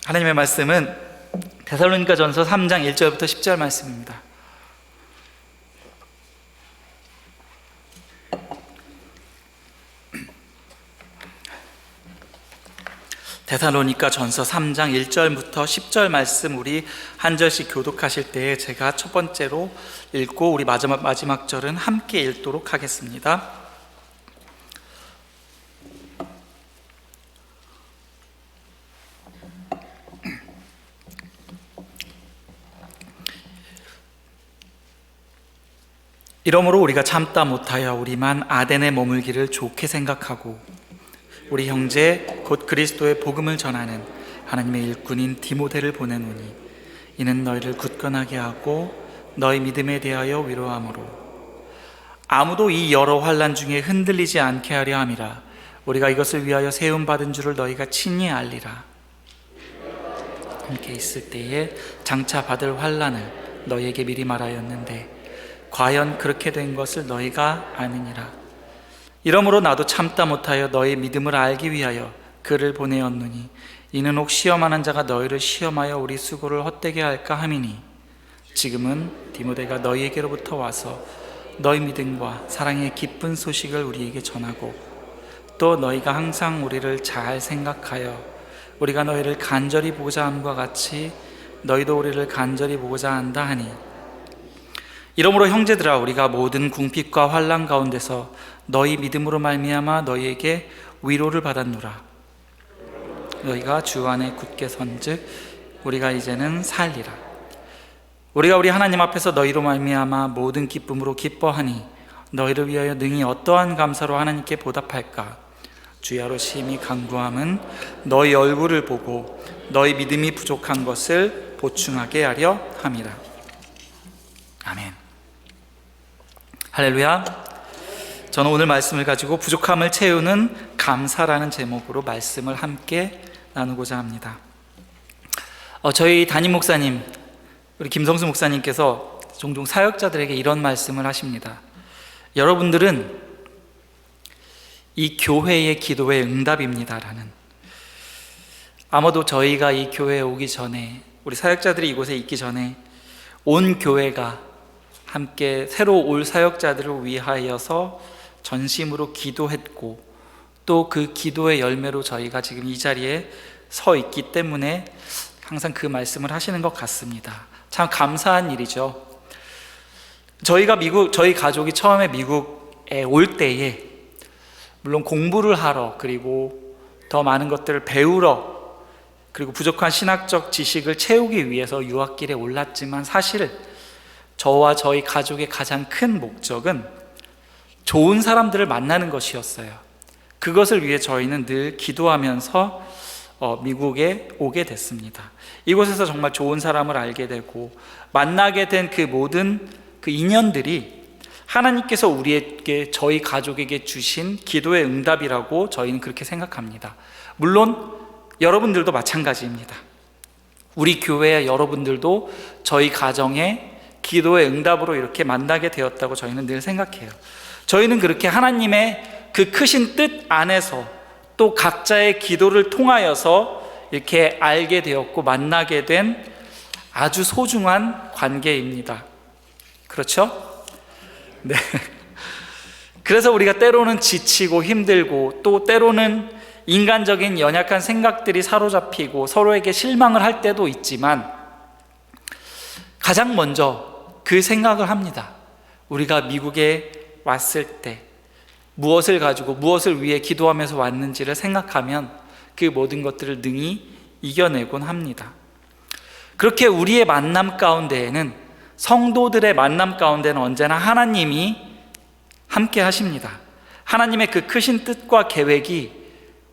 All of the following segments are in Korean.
하나님의 말씀은 데살로니가전서 3장 1절부터 10절 말씀입니다. 데살로니가전서 3장 1절부터 10절 말씀 우리 한 절씩 교독하실 때에 제가 첫 번째로 읽고 우리 마지막 절은 함께 읽도록 하겠습니다. 이러므로 우리가 참다 못하여 우리만 아덴에 머물기를 좋게 생각하고 우리 형제 곧 그리스도의 복음을 전하는 하나님의 일꾼인 디모데를 보내노니 이는 너희를 굳건하게 하고 너희 믿음에 대하여 위로함으로 아무도 이 여러 환난 중에 흔들리지 않게 하려 함이라. 우리가 이것을 위하여 세움받은 줄을 너희가 친히 알리라. 함께 있을 때에 장차 받을 환난을 너희에게 미리 말하였는데 과연 그렇게 된 것을 너희가 아느니라. 이러므로 나도 참다 못하여 너희 믿음을 알기 위하여 그를 보내었노니 이는 혹 시험하는 자가 너희를 시험하여 우리 수고를 헛되게 할까 함이니 지금은 디모데가 너희에게로부터 와서 너희 믿음과 사랑의 기쁜 소식을 우리에게 전하고 또 너희가 항상 우리를 잘 생각하여 우리가 너희를 간절히 보고자 함과 같이 너희도 우리를 간절히 보고자 한다 하니 이러므로 형제들아 우리가 모든 궁핍과 환난 가운데서 너희 믿음으로 말미암아 너희에게 위로를 받았노라. 너희가 주 안에 굳게 선즉 우리가 이제는 살리라. 우리가 우리 하나님 앞에서 너희로 말미암아 모든 기쁨으로 기뻐하니 너희를 위하여 능히 어떠한 감사로 하나님께 보답할까. 주야로 심히 간구함은 너희 얼굴을 보고 너희 믿음이 부족한 것을 보충하게 하려 함이라. 아멘. 할렐루야. 저는 오늘 말씀을 가지고 부족함을 채우는 감사라는 제목으로 말씀을 함께 나누고자 합니다. 저희 담임 목사님, 우리 김성수 목사님께서 종종 사역자들에게 이런 말씀을 하십니다. 여러분들은 이 교회의 기도의 응답입니다라는. 아마도 저희가 이 교회에 오기 전에, 우리 사역자들이 이곳에 있기 전에 온 교회가 함께 새로 올 사역자들을 위하여서 전심으로 기도했고 또 그 기도의 열매로 저희가 지금 이 자리에 서 있기 때문에 항상 그 말씀을 하시는 것 같습니다. 참 감사한 일이죠. 저희 가족이 처음에 미국에 올 때에 물론 공부를 하러 그리고 더 많은 것들을 배우러 그리고 부족한 신학적 지식을 채우기 위해서 유학길에 올랐지만 사실 저와 저희 가족의 가장 큰 목적은 좋은 사람들을 만나는 것이었어요. 그것을 위해 저희는 늘 기도하면서 미국에 오게 됐습니다. 이곳에서 정말 좋은 사람을 알게 되고 만나게 된 그 모든 그 인연들이 하나님께서 우리에게, 저희 가족에게 주신 기도의 응답이라고 저희는 그렇게 생각합니다. 물론 여러분들도 마찬가지입니다. 우리 교회의 여러분들도 저희 가정의 기도의 응답으로 이렇게 만나게 되었다고 저희는 늘 생각해요. 저희는 그렇게 하나님의 그 크신 뜻 안에서 또 각자의 기도를 통하여서 이렇게 알게 되었고 만나게 된 아주 소중한 관계입니다. 그렇죠? 네. 그래서 우리가 때로는 지치고 힘들고 또 때로는 인간적인 연약한 생각들이 사로잡히고 서로에게 실망을 할 때도 있지만 가장 먼저 그 생각을 합니다. 우리가 미국에 왔을 때 무엇을 가지고 무엇을 위해 기도하면서 왔는지를 생각하면 그 모든 것들을 능히 이겨내곤 합니다. 그렇게 우리의 만남 가운데에는, 성도들의 만남 가운데는 언제나 하나님이 함께 하십니다. 하나님의 그 크신 뜻과 계획이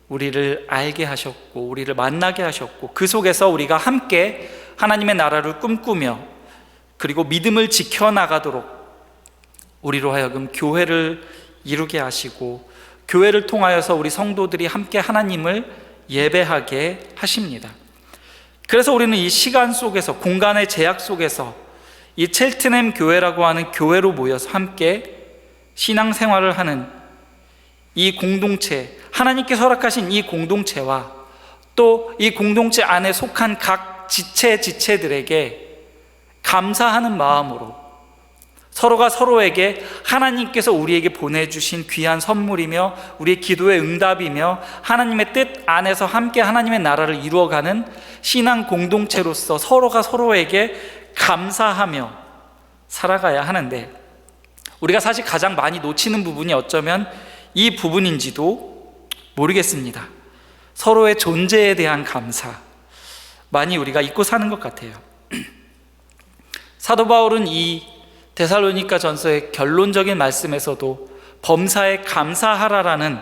우리를 알게 하셨고 우리를 만나게 하셨고 그 속에서 우리가 함께 하나님의 나라를 꿈꾸며 그리고 믿음을 지켜나가도록 우리로 하여금 교회를 이루게 하시고 교회를 통하여서 우리 성도들이 함께 하나님을 예배하게 하십니다. 그래서 우리는 이 시간 속에서, 공간의 제약 속에서 이 첼트넴 교회라고 하는 교회로 모여서 함께 신앙생활을 하는 이 공동체, 하나님께서 허락하신 이 공동체와 또 이 공동체 안에 속한 각 지체들에게 감사하는 마음으로 서로가 서로에게 하나님께서 우리에게 보내주신 귀한 선물이며 우리의 기도의 응답이며 하나님의 뜻 안에서 함께 하나님의 나라를 이루어가는 신앙 공동체로서 서로가 서로에게 감사하며 살아가야 하는데, 우리가 사실 가장 많이 놓치는 부분이 어쩌면 이 부분인지도 모르겠습니다. 서로의 존재에 대한 감사, 많이 우리가 잊고 사는 것 같아요. 사도 바울은 이 데살로니가 전서의 결론적인 말씀에서도 범사에 감사하라라는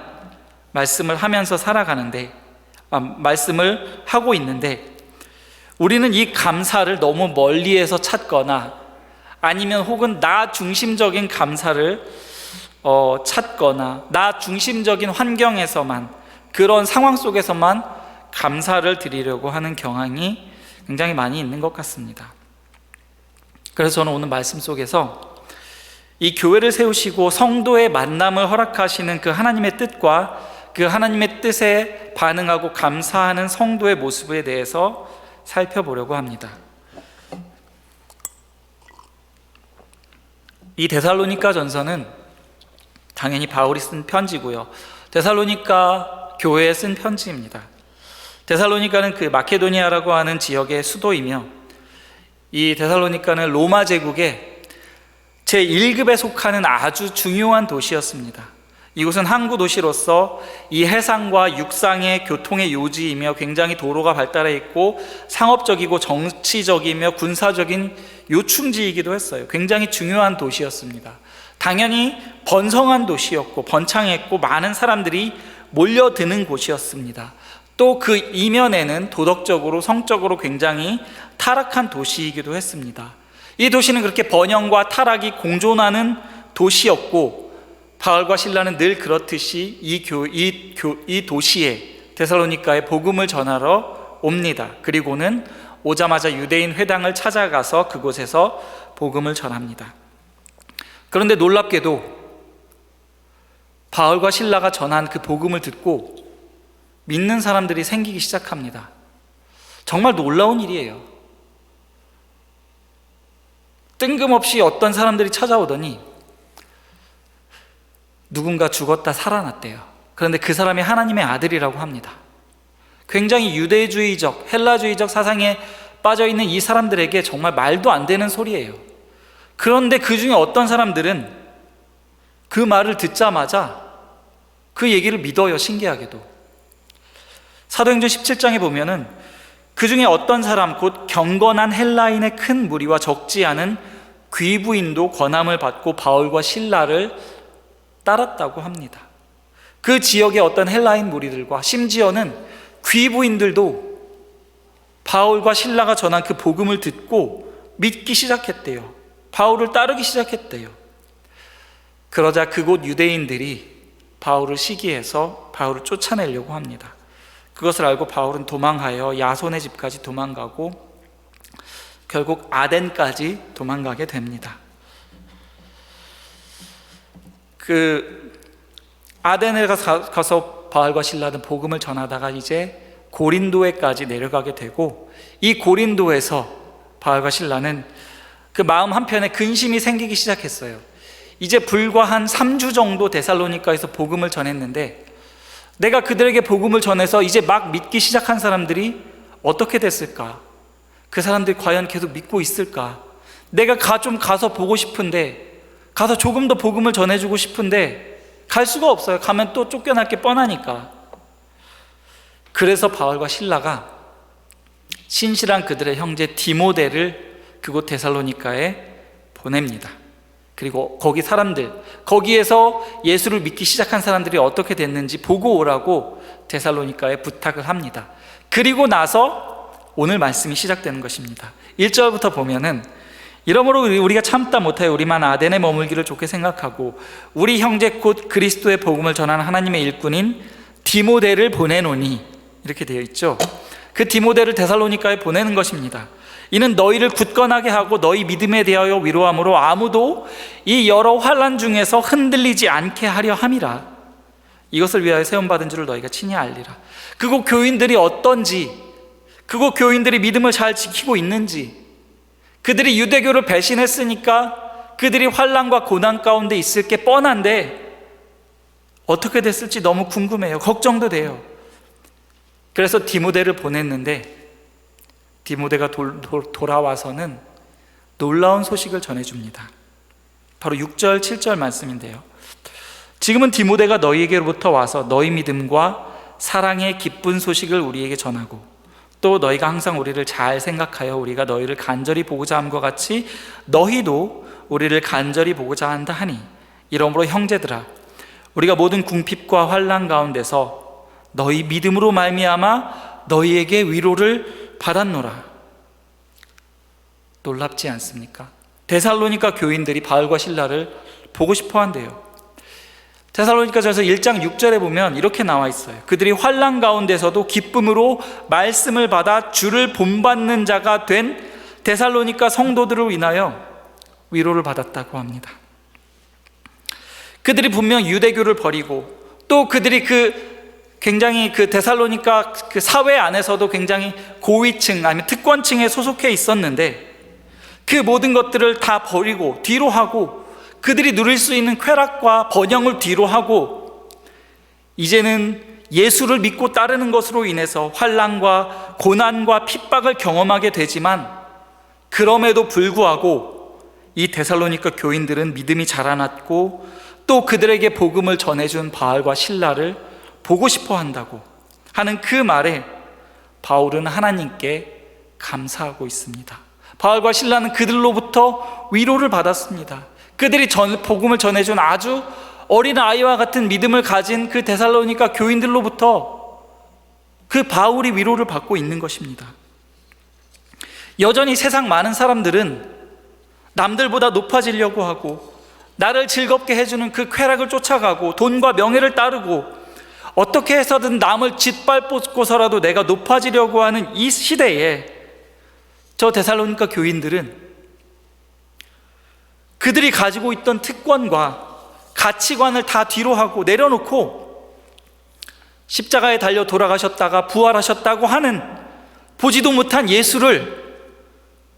말씀을 하면서 말씀을 하고 있는데, 우리는 이 감사를 너무 멀리에서 찾거나 아니면 혹은 나 중심적인 감사를 찾거나 나 중심적인 환경에서만, 그런 상황 속에서만 감사를 드리려고 하는 경향이 굉장히 많이 있는 것 같습니다. 그래서 저는 오늘 말씀 속에서 이 교회를 세우시고 성도의 만남을 허락하시는 그 하나님의 뜻과 그 하나님의 뜻에 반응하고 감사하는 성도의 모습에 대해서 살펴보려고 합니다. 이 데살로니가 전서는 당연히 바울이 쓴 편지고요, 데살로니가 교회에 쓴 편지입니다. 데살로니가는 그 마케도니아라고 하는 지역의 수도이며, 이 데살로니가는 로마 제국의 제1급에 속하는 아주 중요한 도시였습니다. 이곳은 항구 도시로서 이 해상과 육상의 교통의 요지이며 굉장히 도로가 발달해 있고 상업적이고 정치적이며 군사적인 요충지이기도 했어요. 굉장히 중요한 도시였습니다. 당연히 번성한 도시였고 번창했고 많은 사람들이 몰려드는 곳이었습니다. 또 그 이면에는 도덕적으로 성적으로 굉장히 타락한 도시이기도 했습니다. 이 도시는 그렇게 번영과 타락이 공존하는 도시였고, 바울과 실라는 늘 그렇듯이 이 도시에 데살로니가에 복음을 전하러 옵니다. 그리고는 오자마자 유대인 회당을 찾아가서 그곳에서 복음을 전합니다. 그런데 놀랍게도 바울과 실라가 전한 그 복음을 듣고 믿는 사람들이 생기기 시작합니다. 정말 놀라운 일이에요. 뜬금없이 어떤 사람들이 찾아오더니 누군가 죽었다 살아났대요. 그런데 그 사람이 하나님의 아들이라고 합니다. 굉장히 유대주의적, 헬라주의적 사상에 빠져있는 이 사람들에게 정말 말도 안 되는 소리예요. 그런데 그 중에 어떤 사람들은 그 말을 듣자마자 그 얘기를 믿어요. 신기하게도. 사도행전 17장에 보면은 그 중에 어떤 사람, 곧 경건한 헬라인의 큰 무리와 적지 않은 귀부인도 권함을 받고 바울과 실라를 따랐다고 합니다. 그 지역의 어떤 헬라인 무리들과 심지어는 귀부인들도 바울과 실라가 전한 그 복음을 듣고 믿기 시작했대요. 바울을 따르기 시작했대요. 그러자 그곳 유대인들이 바울을 시기해서 바울을 쫓아내려고 합니다. 그것을 알고 바울은 도망하여 야손의 집까지 도망가고 결국 아덴까지 도망가게 됩니다. 그 아덴에 가서 바울과 실라는 복음을 전하다가 이제 고린도에까지 내려가게 되고, 이 고린도에서 바울과 실라는 그 마음 한편에 근심이 생기기 시작했어요. 이제 불과 한 3주 정도 데살로니가에서 복음을 전했는데, 내가 그들에게 복음을 전해서 이제 막 믿기 시작한 사람들이 어떻게 됐을까? 그 사람들이 과연 계속 믿고 있을까? 내가 좀 가서 보고 싶은데, 가서 조금 더 복음을 전해주고 싶은데 갈 수가 없어요. 가면 또 쫓겨날 게 뻔하니까. 그래서 바울과 실라가 신실한 그들의 형제 디모데를 그곳 데살로니가에 보냅니다. 그리고 거기 사람들, 거기에서 예수를 믿기 시작한 사람들이 어떻게 됐는지 보고 오라고 데살로니가에 부탁을 합니다. 그리고 나서 오늘 말씀이 시작되는 것입니다. 1절부터 보면은, 이러므로 우리가 참다 못하여 우리만 아덴에 머물기를 좋게 생각하고 우리 형제 곧 그리스도의 복음을 전하는 하나님의 일꾼인 디모데를 보내노니, 이렇게 되어 있죠. 그 디모데를 데살로니가에 보내는 것입니다. 이는 너희를 굳건하게 하고 너희 믿음에 대하여 위로함으로 아무도 이 여러 환난 중에서 흔들리지 않게 하려 함이라. 이것을 위하여 세움받은 줄을 너희가 친히 알리라. 그곳 교인들이 어떤지, 그곳 교인들이 믿음을 잘 지키고 있는지, 그들이 유대교를 배신했으니까 그들이 환난과 고난 가운데 있을 게 뻔한데 어떻게 됐을지 너무 궁금해요. 걱정도 돼요. 그래서 디모데를 보냈는데 디모데가 돌아와서는 놀라운 소식을 전해줍니다. 바로 6절 7절 말씀인데요. 지금은 디모데가 너희에게로부터 와서 너희 믿음과 사랑의 기쁜 소식을 우리에게 전하고 또 너희가 항상 우리를 잘 생각하여 우리가 너희를 간절히 보고자 함과 같이 너희도 우리를 간절히 보고자 한다 하니 이러므로 형제들아 우리가 모든 궁핍과 환난 가운데서 너희 믿음으로 말미암아 너희에게 위로를 받았노라. 놀랍지 않습니까? 데살로니가 교인들이 바울과 실라를 보고 싶어 한대요. 데살로니가전서 1장 6절에 보면 이렇게 나와 있어요. 그들이 환난 가운데서도 기쁨으로 말씀을 받아 주를 본받는 자가 된 데살로니가 성도들을 인하여 위로를 받았다고 합니다. 그들이 분명 유대교를 버리고 또 그들이 굉장히 데살로니가 사회 안에서도 굉장히 고위층 아니면 특권층에 소속해 있었는데 그 모든 것들을 다 버리고 뒤로 하고 그들이 누릴 수 있는 쾌락과 번영을 뒤로 하고 이제는 예수를 믿고 따르는 것으로 인해서 환난과 고난과 핍박을 경험하게 되지만 그럼에도 불구하고 이 데살로니가 교인들은 믿음이 자라났고 또 그들에게 복음을 전해준 바울과 실라를 보고 싶어 한다고 하는 그 말에 바울은 하나님께 감사하고 있습니다. 바울과 실라는 그들로부터 위로를 받았습니다. 그들이 복음을 전해준 아주 어린 아이와 같은 믿음을 가진 그 데살로니가 교인들로부터 그 바울이 위로를 받고 있는 것입니다. 여전히 세상 많은 사람들은 남들보다 높아지려고 하고 나를 즐겁게 해주는 그 쾌락을 쫓아가고 돈과 명예를 따르고 어떻게 해서든 남을 짓밟고서라도 내가 높아지려고 하는 이 시대에 저 데살로니가 교인들은 그들이 가지고 있던 특권과 가치관을 다 뒤로 하고 내려놓고 십자가에 달려 돌아가셨다가 부활하셨다고 하는 보지도 못한 예수를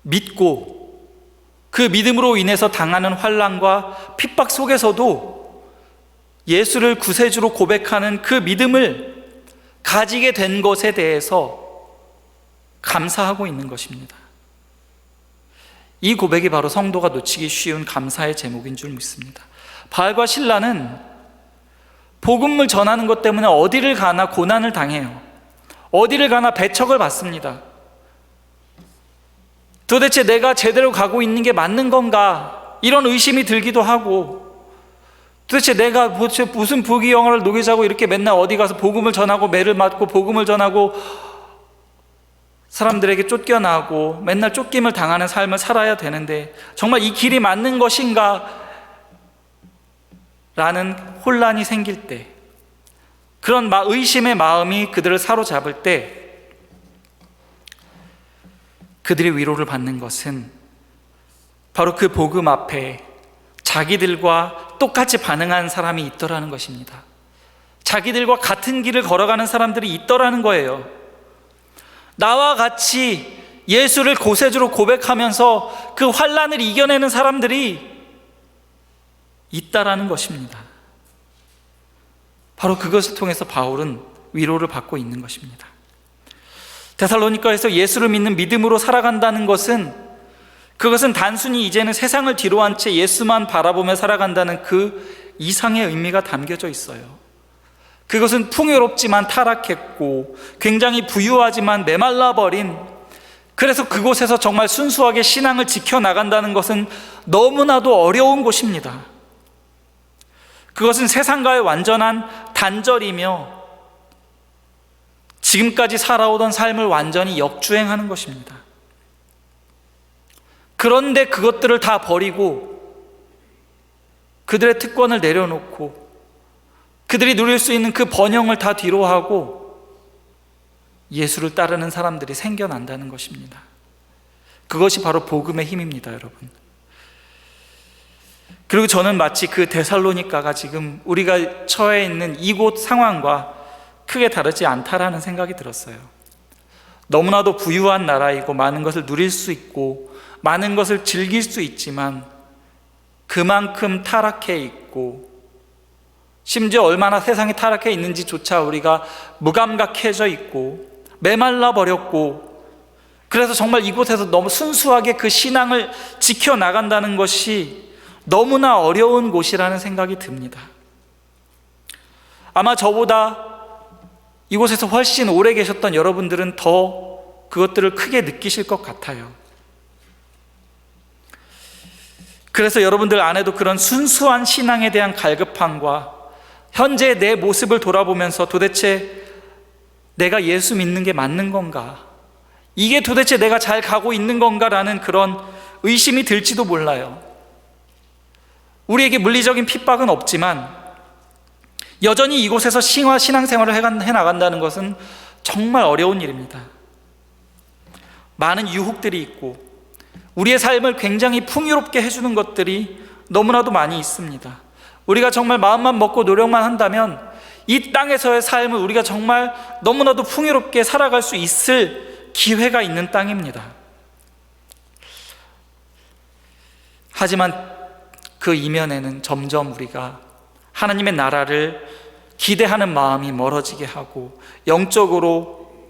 믿고 그 믿음으로 인해서 당하는 환난과 핍박 속에서도 예수를 구세주로 고백하는 그 믿음을 가지게 된 것에 대해서 감사하고 있는 것입니다. 이 고백이 바로 성도가 놓치기 쉬운 감사의 제목인 줄 믿습니다. 바울과 실라는 복음을 전하는 것 때문에 어디를 가나 고난을 당해요. 어디를 가나 배척을 받습니다. 도대체 내가 제대로 가고 있는 게 맞는 건가? 이런 의심이 들기도 하고 도대체 내가 무슨 부귀영화를 노개자고 이렇게 맨날 어디 가서 복음을 전하고 매를 맞고 복음을 전하고 사람들에게 쫓겨나고 맨날 쫓김을 당하는 삶을 살아야 되는데 정말 이 길이 맞는 것인가? 라는 혼란이 생길 때 그런 의심의 마음이 그들을 사로잡을 때 그들이 위로를 받는 것은 바로 그 복음 앞에 자기들과 똑같이 반응하는 사람이 있더라는 것입니다. 자기들과 같은 길을 걸어가는 사람들이 있더라는 거예요. 나와 같이 예수를 구세주로 고백하면서 그 환난을 이겨내는 사람들이 있다라는 것입니다. 바로 그것을 통해서 바울은 위로를 받고 있는 것입니다. 데살로니가에서 예수를 믿는 믿음으로 살아간다는 그것은 단순히 이제는 세상을 뒤로한 채 예수만 바라보며 살아간다는 그 이상의 의미가 담겨져 있어요. 그것은 풍요롭지만 타락했고 굉장히 부유하지만 메말라버린, 그래서 그곳에서 정말 순수하게 신앙을 지켜나간다는 것은 너무나도 어려운 곳입니다. 그것은 세상과의 완전한 단절이며 지금까지 살아오던 삶을 완전히 역주행하는 것입니다. 그런데 그것들을 다 버리고 그들의 특권을 내려놓고 그들이 누릴 수 있는 그 번영을 다 뒤로하고 예수를 따르는 사람들이 생겨난다는 것입니다. 그것이 바로 복음의 힘입니다, 여러분. 그리고 저는 마치 그 데살로니가가 지금 우리가 처해 있는 이곳 상황과 크게 다르지 않다라는 생각이 들었어요. 너무나도 부유한 나라이고 많은 것을 누릴 수 있고 많은 것을 즐길 수 있지만 그만큼 타락해 있고, 심지어 얼마나 세상이 타락해 있는지조차 우리가 무감각해져 있고 메말라 버렸고, 그래서 정말 이곳에서 너무 순수하게 그 신앙을 지켜나간다는 것이 너무나 어려운 곳이라는 생각이 듭니다. 아마 저보다 이곳에서 훨씬 오래 계셨던 여러분들은 더 그것들을 크게 느끼실 것 같아요. 그래서 여러분들 안에도 그런 순수한 신앙에 대한 갈급함과 현재 내 모습을 돌아보면서 도대체 내가 예수 믿는 게 맞는 건가? 이게 도대체 내가 잘 가고 있는 건가라는 그런 의심이 들지도 몰라요. 우리에게 물리적인 핍박은 없지만 여전히 이곳에서 신앙생활을 해나간다는 것은 정말 어려운 일입니다. 많은 유혹들이 있고 우리의 삶을 굉장히 풍요롭게 해주는 것들이 너무나도 많이 있습니다. 우리가 정말 마음만 먹고 노력만 한다면 이 땅에서의 삶을 우리가 정말 너무나도 풍요롭게 살아갈 수 있을 기회가 있는 땅입니다. 하지만 그 이면에는 점점 우리가 하나님의 나라를 기대하는 마음이 멀어지게 하고 영적으로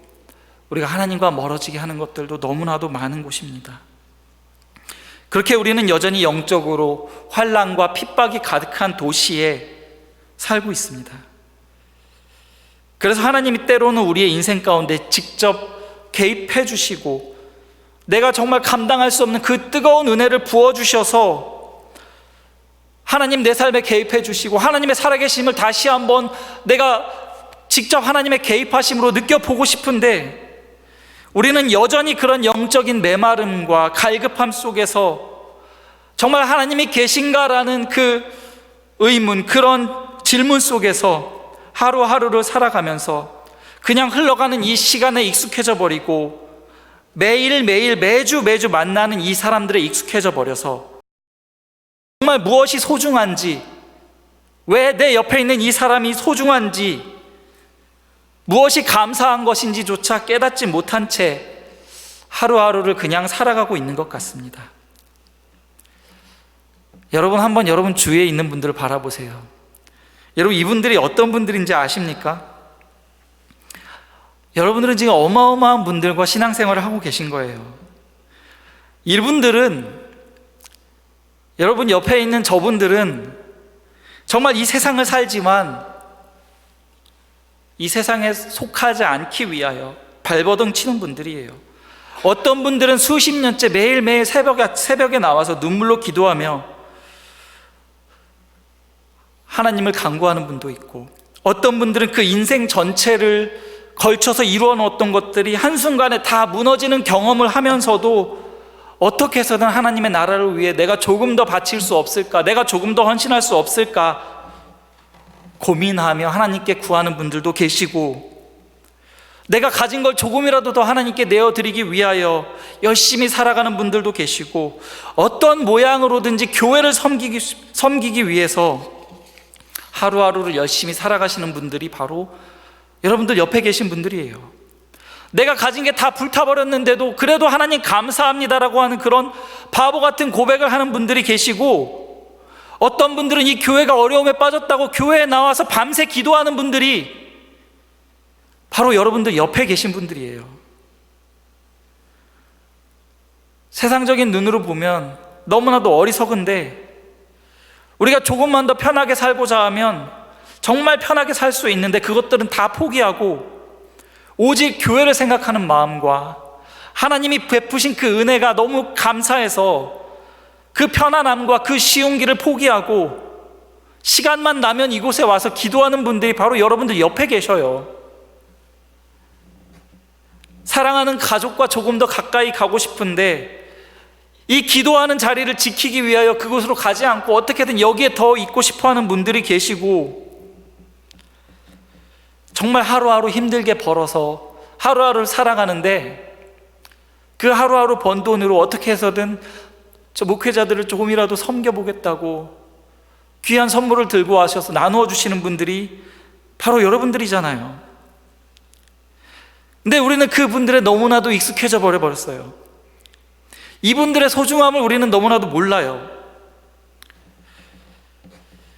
우리가 하나님과 멀어지게 하는 것들도 너무나도 많은 곳입니다. 그렇게 우리는 여전히 영적으로 환난과 핍박이 가득한 도시에 살고 있습니다. 그래서 하나님이 때로는 우리의 인생 가운데 직접 개입해 주시고 내가 정말 감당할 수 없는 그 뜨거운 은혜를 부어주셔서 하나님 내 삶에 개입해 주시고 하나님의 살아계심을 다시 한번 내가 직접 하나님의 개입하심으로 느껴보고 싶은데, 우리는 여전히 그런 영적인 메마름과 갈급함 속에서 정말 하나님이 계신가라는 그 의문, 그런 질문 속에서 하루하루를 살아가면서 그냥 흘러가는 이 시간에 익숙해져 버리고 매일매일 매주 만나는 이 사람들에 익숙해져 버려서 정말 무엇이 소중한지, 왜 내 옆에 있는 이 사람이 소중한지, 무엇이 감사한 것인지조차 깨닫지 못한 채 하루하루를 그냥 살아가고 있는 것 같습니다. 여러분, 한번 여러분 주위에 있는 분들을 바라보세요. 여러분, 이분들이 어떤 분들인지 아십니까? 여러분들은 지금 어마어마한 분들과 신앙생활을 하고 계신 거예요. 이분들은, 여러분 옆에 있는 저분들은 정말 이 세상을 살지만 이 세상에 속하지 않기 위하여 발버둥 치는 분들이에요. 어떤 분들은 수십 년째 매일매일 새벽에 나와서 눈물로 기도하며 하나님을 간구하는 분도 있고, 어떤 분들은 그 인생 전체를 걸쳐서 이루어 놓았던 것들이 한순간에 다 무너지는 경험을 하면서도 어떻게 해서든 하나님의 나라를 위해 내가 조금 더 바칠 수 없을까, 내가 조금 더 헌신할 수 없을까 고민하며 하나님께 구하는 분들도 계시고, 내가 가진 걸 조금이라도 더 하나님께 내어드리기 위하여 열심히 살아가는 분들도 계시고, 어떤 모양으로든지 교회를 섬기기 위해서 하루하루를 열심히 살아가시는 분들이 바로 여러분들 옆에 계신 분들이에요. 내가 가진 게 다 불타버렸는데도 그래도 하나님 감사합니다라고 하는 그런 바보 같은 고백을 하는 분들이 계시고, 어떤 분들은 이 교회가 어려움에 빠졌다고 교회에 나와서 밤새 기도하는 분들이 바로 여러분들 옆에 계신 분들이에요. 세상적인 눈으로 보면 너무나도 어리석은데, 우리가 조금만 더 편하게 살고자 하면 정말 편하게 살 수 있는데 그것들은 다 포기하고 오직 교회를 생각하는 마음과 하나님이 베푸신 그 은혜가 너무 감사해서 그 편안함과 그 쉬운 길을 포기하고 시간만 나면 이곳에 와서 기도하는 분들이 바로 여러분들 옆에 계셔요. 사랑하는 가족과 조금 더 가까이 가고 싶은데 이 기도하는 자리를 지키기 위하여 그곳으로 가지 않고 어떻게든 여기에 더 있고 싶어하는 분들이 계시고, 정말 하루하루 힘들게 벌어서 하루하루를 살아가는데 그 하루하루 번 돈으로 어떻게 해서든 저 목회자들을 조금이라도 섬겨보겠다고 귀한 선물을 들고 와셔서 나누어 주시는 분들이 바로 여러분들이잖아요. 근데 우리는 그분들에 너무나도 익숙해져 버렸어요. 이분들의 소중함을 우리는 너무나도 몰라요.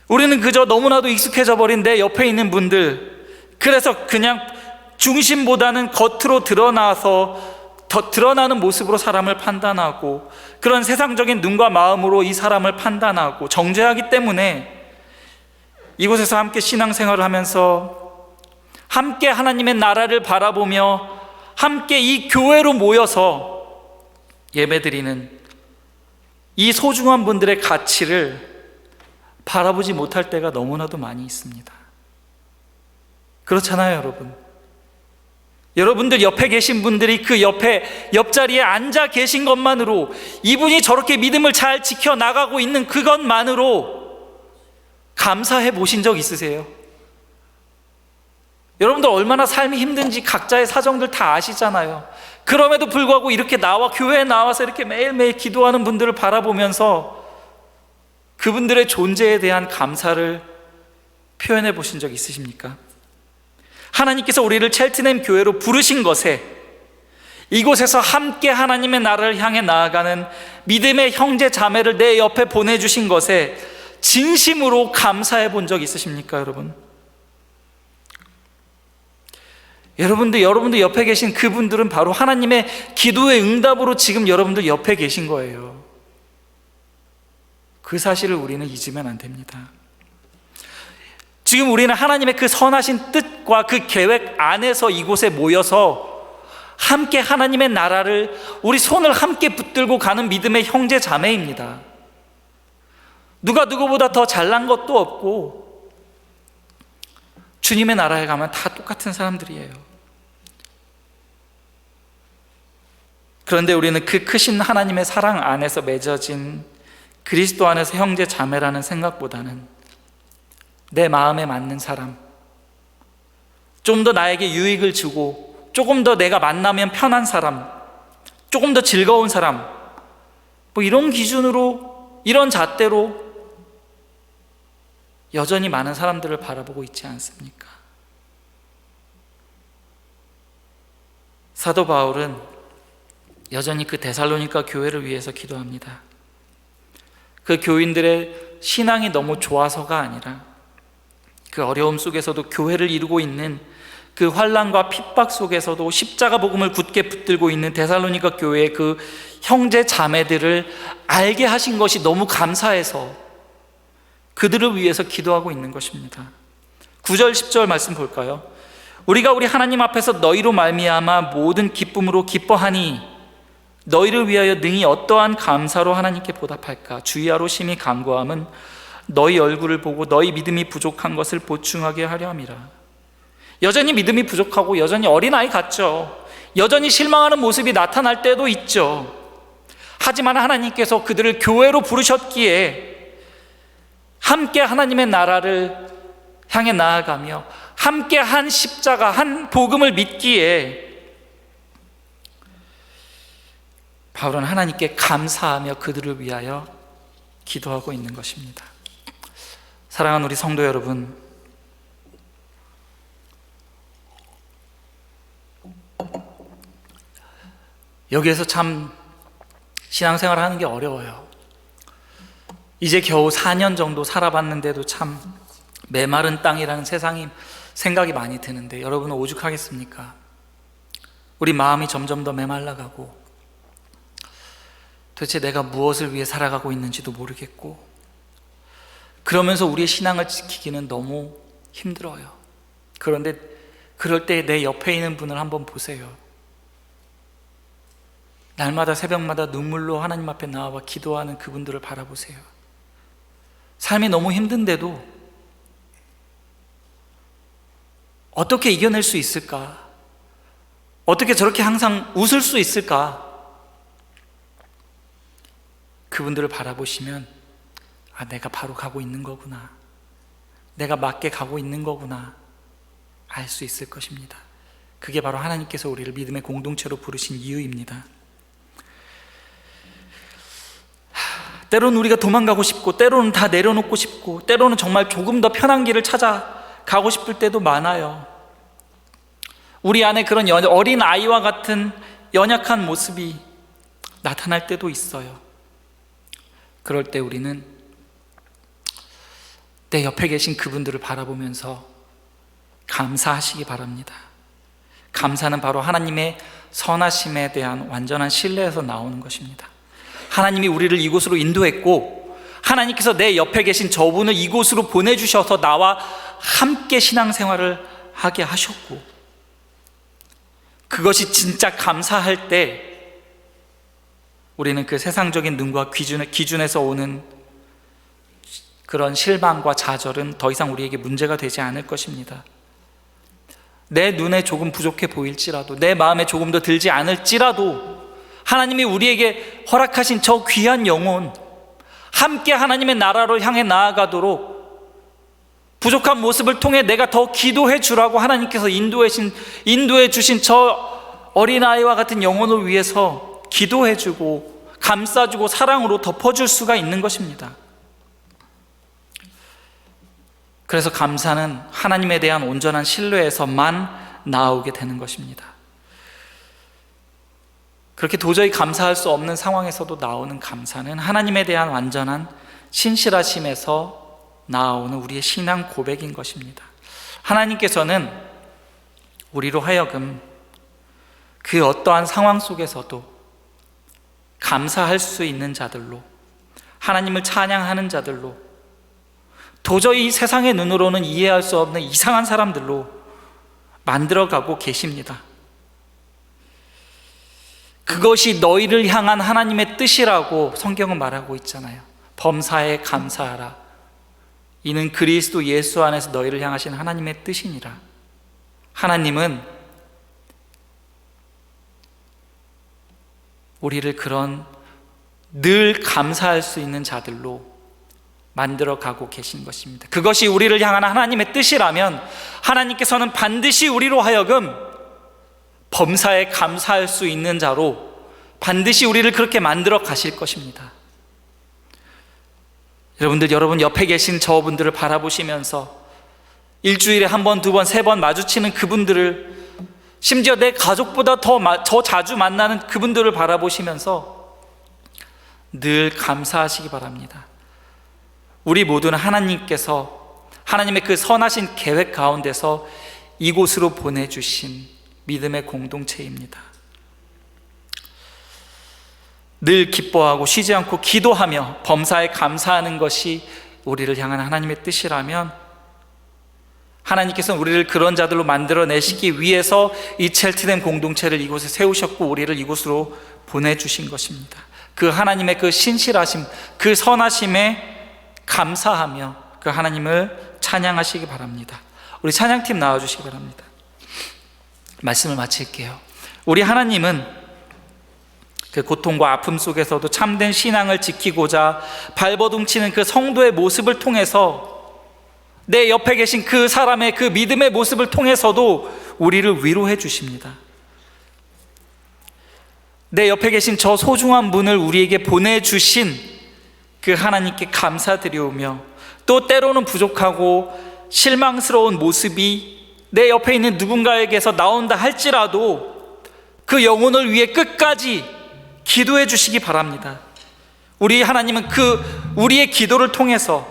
우리는 그저 너무나도 익숙해져 버린 내 옆에 있는 분들, 그래서 그냥 중심보다는 겉으로 더 드러나는 모습으로 사람을 판단하고, 그런 세상적인 눈과 마음으로 이 사람을 판단하고 정죄하기 때문에 이곳에서 함께 신앙생활을 하면서 함께 하나님의 나라를 바라보며 함께 이 교회로 모여서 예배드리는 이 소중한 분들의 가치를 바라보지 못할 때가 너무나도 많이 있습니다. 그렇잖아요, 여러분. 여러분들 옆에 계신 분들이 그 옆자리에 앉아 계신 것만으로, 이분이 저렇게 믿음을 잘 지켜나가고 있는 그것만으로 감사해 보신 적 있으세요? 여러분들 얼마나 삶이 힘든지 각자의 사정들 다 아시잖아요. 그럼에도 불구하고 이렇게 교회에 나와서 이렇게 매일매일 기도하는 분들을 바라보면서 그분들의 존재에 대한 감사를 표현해 보신 적 있으십니까? 하나님께서 우리를 첼트넴 교회로 부르신 것에, 이곳에서 함께 하나님의 나라를 향해 나아가는 믿음의 형제 자매를 내 옆에 보내주신 것에 진심으로 감사해 본 적 있으십니까, 여러분? 여러분들 옆에 계신 그분들은 바로 하나님의 기도의 응답으로 지금 여러분들 옆에 계신 거예요. 그 사실을 우리는 잊으면 안 됩니다. 지금 우리는 하나님의 그 선하신 뜻과 그 계획 안에서 이곳에 모여서 함께 하나님의 나라를, 우리 손을 함께 붙들고 가는 믿음의 형제 자매입니다. 누가 누구보다 더 잘난 것도 없고 주님의 나라에 가면 다 똑같은 사람들이에요. 그런데 우리는 그 크신 하나님의 사랑 안에서 맺어진 그리스도 안에서 형제 자매라는 생각보다는 내 마음에 맞는 사람, 좀 더 나에게 유익을 주고 조금 더 내가 만나면 편한 사람, 조금 더 즐거운 사람, 이런 기준으로, 이런 잣대로 여전히 많은 사람들을 바라보고 있지 않습니까? 사도 바울은 여전히 그 데살로니가 교회를 위해서 기도합니다. 그 교인들의 신앙이 너무 좋아서가 아니라 그 어려움 속에서도 교회를 이루고 있는 그 환난과 핍박 속에서도 십자가 복음을 굳게 붙들고 있는 데살로니가 교회의 그 형제 자매들을 알게 하신 것이 너무 감사해서 그들을 위해서 기도하고 있는 것입니다. 9절 10절 말씀 볼까요? 우리가 우리 하나님 앞에서 너희로 말미암아 모든 기쁨으로 기뻐하니 너희를 위하여 능히 어떠한 감사로 하나님께 보답할까? 주의하로 심히 간구함은 너희 얼굴을 보고 너희 믿음이 부족한 것을 보충하게 하려 함이라. 여전히 믿음이 부족하고 여전히 어린아이 같죠. 여전히 실망하는 모습이 나타날 때도 있죠. 하지만 하나님께서 그들을 교회로 부르셨기에 함께 하나님의 나라를 향해 나아가며 함께 한 십자가, 한 복음을 믿기에 바울은 하나님께 감사하며 그들을 위하여 기도하고 있는 것입니다. 사랑하는 우리 성도 여러분, 여기에서 참 신앙생활을 하는 게 어려워요. 이제 겨우 4년 정도 살아봤는데도 참 메마른 땅이라는 생각이 많이 드는데, 여러분은 오죽하겠습니까? 우리 마음이 점점 더 메말라가고 도대체 내가 무엇을 위해 살아가고 있는지도 모르겠고, 그러면서 우리의 신앙을 지키기는 너무 힘들어요. 그런데 그럴 때 내 옆에 있는 분을 한번 보세요. 날마다 새벽마다 눈물로 하나님 앞에 나와 기도하는 그분들을 바라보세요. 삶이 너무 힘든데도 어떻게 이겨낼 수 있을까? 어떻게 저렇게 항상 웃을 수 있을까? 그분들을 바라보시면 내가 바로 가고 있는 거구나, 내가 맞게 가고 있는 거구나 알 수 있을 것입니다. 그게 바로 하나님께서 우리를 믿음의 공동체로 부르신 이유입니다. 때로는 우리가 도망가고 싶고, 때로는 다 내려놓고 싶고, 때로는 정말 조금 더 편한 길을 찾아가고 싶을 때도 많아요. 우리 안에 그런 어린 아이와 같은 연약한 모습이 나타날 때도 있어요. 그럴 때 우리는 내 옆에 계신 그분들을 바라보면서 감사하시기 바랍니다. 감사는 바로 하나님의 선하심에 대한 완전한 신뢰에서 나오는 것입니다. 하나님이 우리를 이곳으로 인도했고, 하나님께서 내 옆에 계신 저분을 이곳으로 보내주셔서 나와 함께 신앙생활을 하게 하셨고, 그것이 진짜 감사할 때 우리는 그 세상적인 눈과 기준에서 오는 그런 실망과 좌절은 더 이상 우리에게 문제가 되지 않을 것입니다. 내 눈에 조금 부족해 보일지라도, 내 마음에 조금 더 들지 않을지라도 하나님이 우리에게 허락하신 저 귀한 영혼, 함께 하나님의 나라로 향해 나아가도록 부족한 모습을 통해 내가 더 기도해 주라고 하나님께서 인도해 주신 저 어린아이와 같은 영혼을 위해서 기도해 주고 감싸주고 사랑으로 덮어줄 수가 있는 것입니다. 그래서 감사는 하나님에 대한 온전한 신뢰에서만 나오게 되는 것입니다. 그렇게 도저히 감사할 수 없는 상황에서도 나오는 감사는 하나님에 대한 완전한 신실하심에서 나오는 우리의 신앙 고백인 것입니다. 하나님께서는 우리로 하여금 그 어떠한 상황 속에서도 감사할 수 있는 자들로, 하나님을 찬양하는 자들로, 도저히 이 세상의 눈으로는 이해할 수 없는 이상한 사람들로 만들어가고 계십니다. 그것이 너희를 향한 하나님의 뜻이라고 성경은 말하고 있잖아요. 범사에 감사하라. 이는 그리스도 예수 안에서 너희를 향하신 하나님의 뜻이니라. 하나님은 우리를 그런 늘 감사할 수 있는 자들로 만들어 가고 계신 것입니다. 그것이 우리를 향한 하나님의 뜻이라면 하나님께서는 반드시 우리로 하여금 범사에 감사할 수 있는 자로 반드시 우리를 그렇게 만들어 가실 것입니다. 여러분 옆에 계신 저분들을 바라보시면서 일주일에 한 번, 두 번, 세 번 마주치는 그분들을, 심지어 내 가족보다 더 자주 만나는 그분들을 바라보시면서 늘 감사하시기 바랍니다. 우리 모두는 하나님의 그 선하신 계획 가운데서 이곳으로 보내주신 믿음의 공동체입니다. 늘 기뻐하고 쉬지 않고 기도하며 범사에 감사하는 것이 우리를 향한 하나님의 뜻이라면 하나님께서는 우리를 그런 자들로 만들어내시기 위해서 이 첼트댐 공동체를 이곳에 세우셨고 우리를 이곳으로 보내주신 것입니다. 그 하나님의 그 신실하심, 그 선하심에 감사하며 그 하나님을 찬양하시기 바랍니다. 우리 찬양팀 나와주시기 바랍니다. 말씀을 마칠게요. 우리 하나님은 그 고통과 아픔 속에서도 참된 신앙을 지키고자 발버둥치는 그 성도의 모습을 통해서, 내 옆에 계신 그 사람의 그 믿음의 모습을 통해서도 우리를 위로해 주십니다. 내 옆에 계신 저 소중한 분을 우리에게 보내주신 그 하나님께 감사드리오며, 또 때로는 부족하고 실망스러운 모습이 내 옆에 있는 누군가에게서 나온다 할지라도 그 영혼을 위해 끝까지 기도해 주시기 바랍니다. 우리 하나님은 우리의 기도를 통해서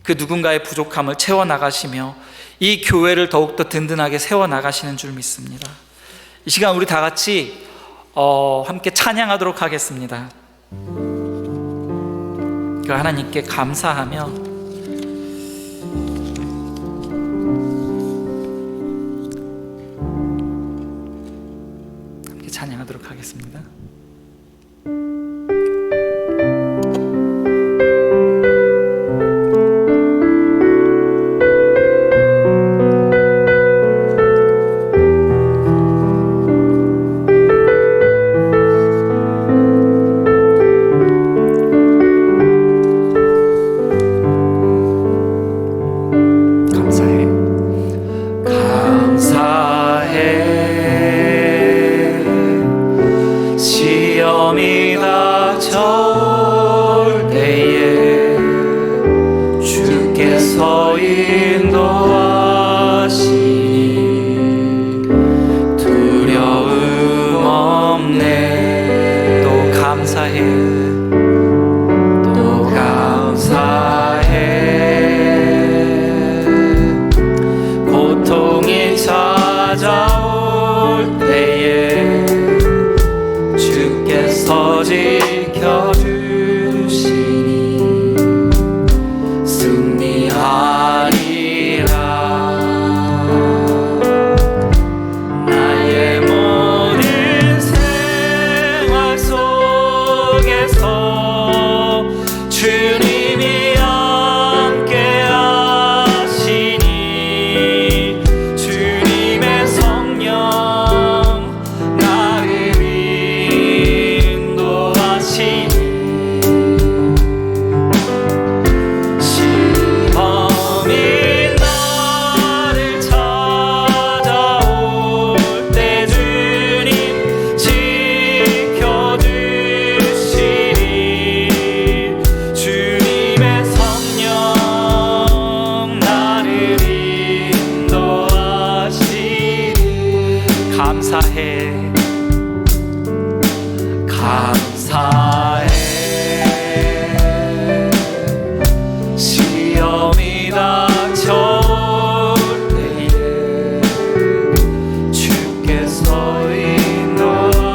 그 누군가의 부족함을 채워나가시며 이 교회를 더욱더 든든하게 세워나가시는 줄 믿습니다. 이 시간 우리 다 같이 함께 찬양하도록 하겠습니다. 그 하나님께 감사하며 찬양하도록 하겠습니다. 감사해 시험이 다 감사해. 시험이 닥쳐올 때에 주께서 인도하시니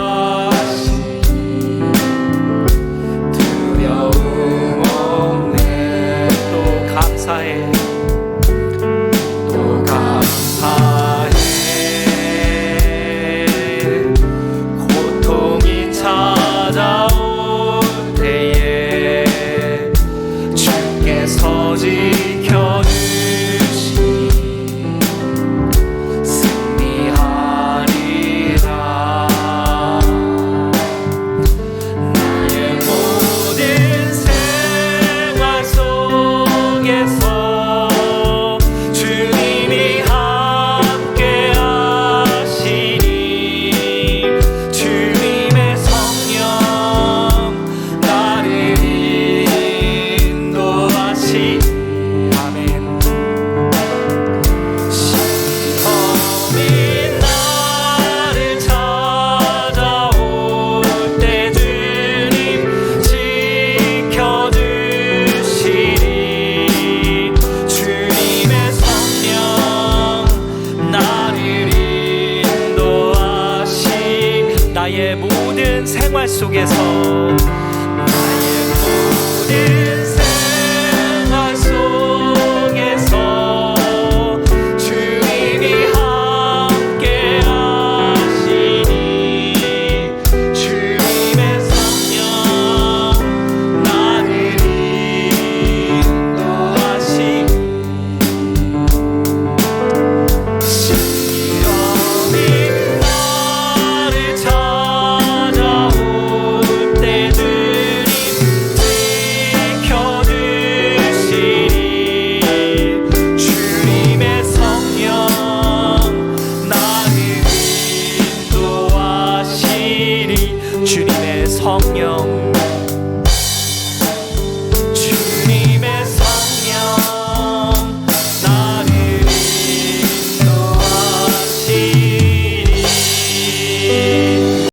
두려움 없네. 또 감사해. 또 감사해. 고통이 찾아올 때에 주께서 지켜주시니 승리하리라. 나의 모든 생활 속에서 주님이 함께 하시니 주님의 성령 나를 인도하시니. 아멘. 시험이 나를 찾아올 때 주님 지켜주시니 주님의 성령 나를 인도하시. 나의 모든 생활 속에서 나의 모든